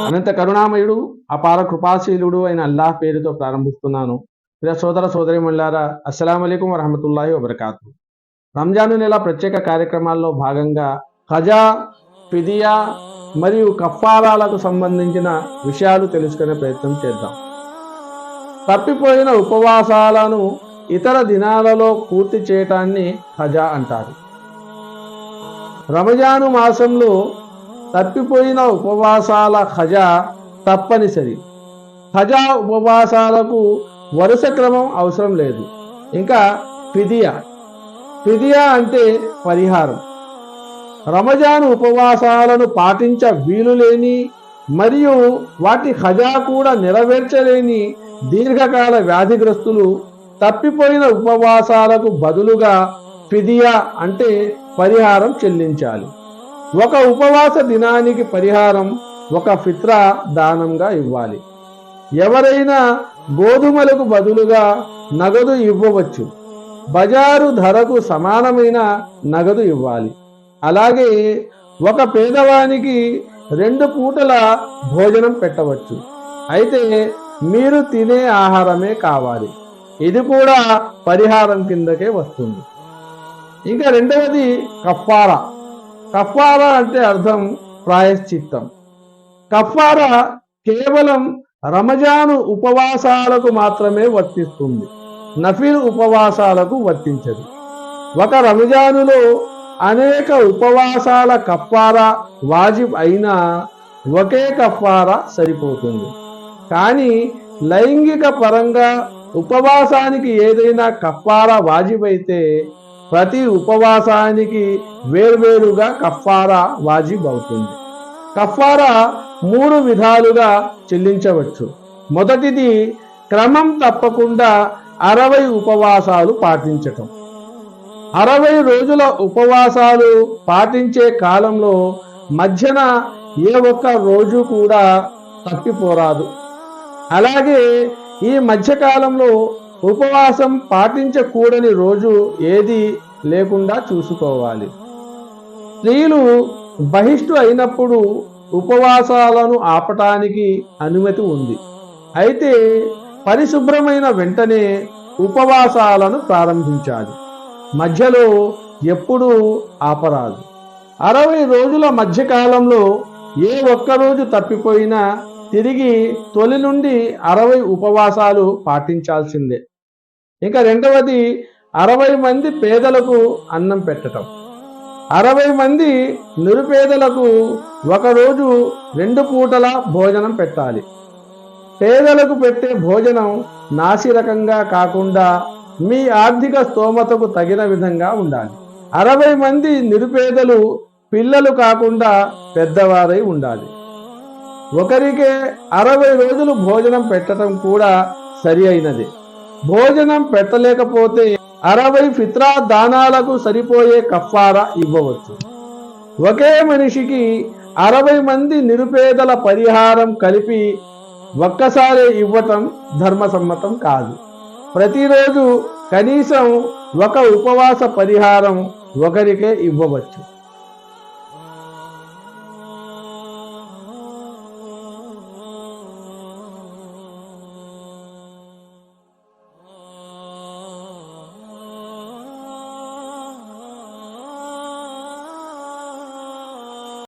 అనంత కరుణామయుడు అపార కృపాశీలుడు అయిన అల్లాహ్ పేరుతో ప్రారంభిస్తున్నాను. ప్రియ సోదర సోదరీమణులారా, అస్సలాము అలైకుం వరహమతుల్లాహి వబరకాతు. రంజాను నెల ప్రత్యేక కార్యక్రమాల్లో భాగంగా ఖజా, ఫిదియా మరియు కఫారాలకు సంబంధించిన విషయాలు తెలుసుకునే ప్రయత్నం చేద్దాం. తప్పిపోయిన ఉపవాసాలను ఇతర దినాలలో పూర్తి చేయటాన్ని ఖజా అంటారు. రమజాను మాసంలో తప్పిపోయిన ఉపవాసాల ఖజా తప్పనిసరి. ఖజా ఉపవాసాలకు వరుస క్రమం అవసరం లేదు. ఇంకా ఫిదియా అంటే పరిహారం. రమజాను ఉపవాసాలను పాటించ వీలులేని మరియు వాటి ఖజా కూడా నెరవేర్చలేని దీర్ఘకాల వ్యాధిగ్రస్తులు తప్పిపోయిన ఉపవాసాలకు బదులుగా ఫిదియా అంటే పరిహారం చెల్లించాలి. ఒక ఉపవాస దినానికి పరిహారం ఒక ఫిత్రా దానంగా ఇవ్వాలి. ఎవరైనా గోధుమలకు బదులుగా నగదు ఇవ్వవచ్చు. బజారు ధరకు సమానమైన నగదు ఇవ్వాలి. అలాగే ఒక పేదవానికి 2 పూటల భోజనం పెట్టవచ్చు. అయితే మీరు తినే ఆహారమే కావాలి. ఇది కూడా పరిహారం కిందకే వస్తుంది. ఇంకా రెండవది కఫారా. కఫారా అంటే అర్థం ప్రాయశ్చిత్తం. కఫారా కేవలం రమజాను ఉపవాసాలకు మాత్రమే వర్తిస్తుంది. నఫిల్ ఉపవాసాలకు వర్తించదు. ఒక రమజానులో అనేక ఉపవాసాల కఫారా వాజిబ్ అయినా ఒకే కఫారా సరిపోతుంది. కానీ లైంగిక పరంగా ఉపవాసానికి ఏదైనా కఫారా వాజిబ్ అయితే ప్రతి ఉపవాసానికి వేర్వేరుగా కఫారా వాజిబ్ అవుతుంది. కఫారా 3 విధాలుగా చెల్లించవచ్చు. మొదటిది క్రమం తప్పకుండా 60 ఉపవాసాలు పాటించటం. 60 రోజుల ఉపవాసాలు పాటించే కాలంలో మధ్యన ఏ ఒక్క రోజు కూడా తప్పిపోరాదు. అలాగే ఈ మధ్యకాలంలో ఉపవాసం పాటించకూడని రోజు ఏది లేకుండా చూసుకోవాలి. స్త్రీలు బహిష్టు అయినప్పుడు ఉపవాసాలను ఆపటానికి అనుమతి ఉంది. అయితే పరిశుభ్రమైన వెంటనే ఉపవాసాలను ప్రారంభించాలి. మధ్యలో ఎప్పుడూ ఆపరాదు. 60 రోజుల మధ్యకాలంలో ఏ ఒక్కరోజు తప్పిపోయినా తిరిగి తొలి నుండి 60 ఉపవాసాలు పాటించాల్సిందే. ఇంకా రెండవది 60 మంది పేదలకు అన్నం పెట్టడం. 60 మంది నిరుపేదలకు ఒకరోజు 2 పూటల భోజనం పెట్టాలి. పేదలకు పెట్టే భోజనం నాసిరకంగా కాకుండా మీ ఆర్థిక స్తోమతకు తగిన విధంగా ఉండాలి. 60 మంది నిరుపేదలు పిల్లలు కాకుండా పెద్దవారై ఉండాలి. ఒకరికే 60 రోజులు భోజనం పెట్టడం కూడా సరి అయినది. భోజనం పెట్టలేకపోతే 60 ఫిత్రా దానాలకు సరిపోయే కఫారా ఇవ్వవచ్చు. ఒకే మనిషికి 60 మంది నిరుపేదల పరిహారం కలిపి ఒక్కసారి ఇవ్వటం ధర్మసమ్మతం కాదు. ప్రతిరోజు కనీసం ఒక ఉపవాస పరిహారం ఒకరికే ఇవ్వవచ్చు.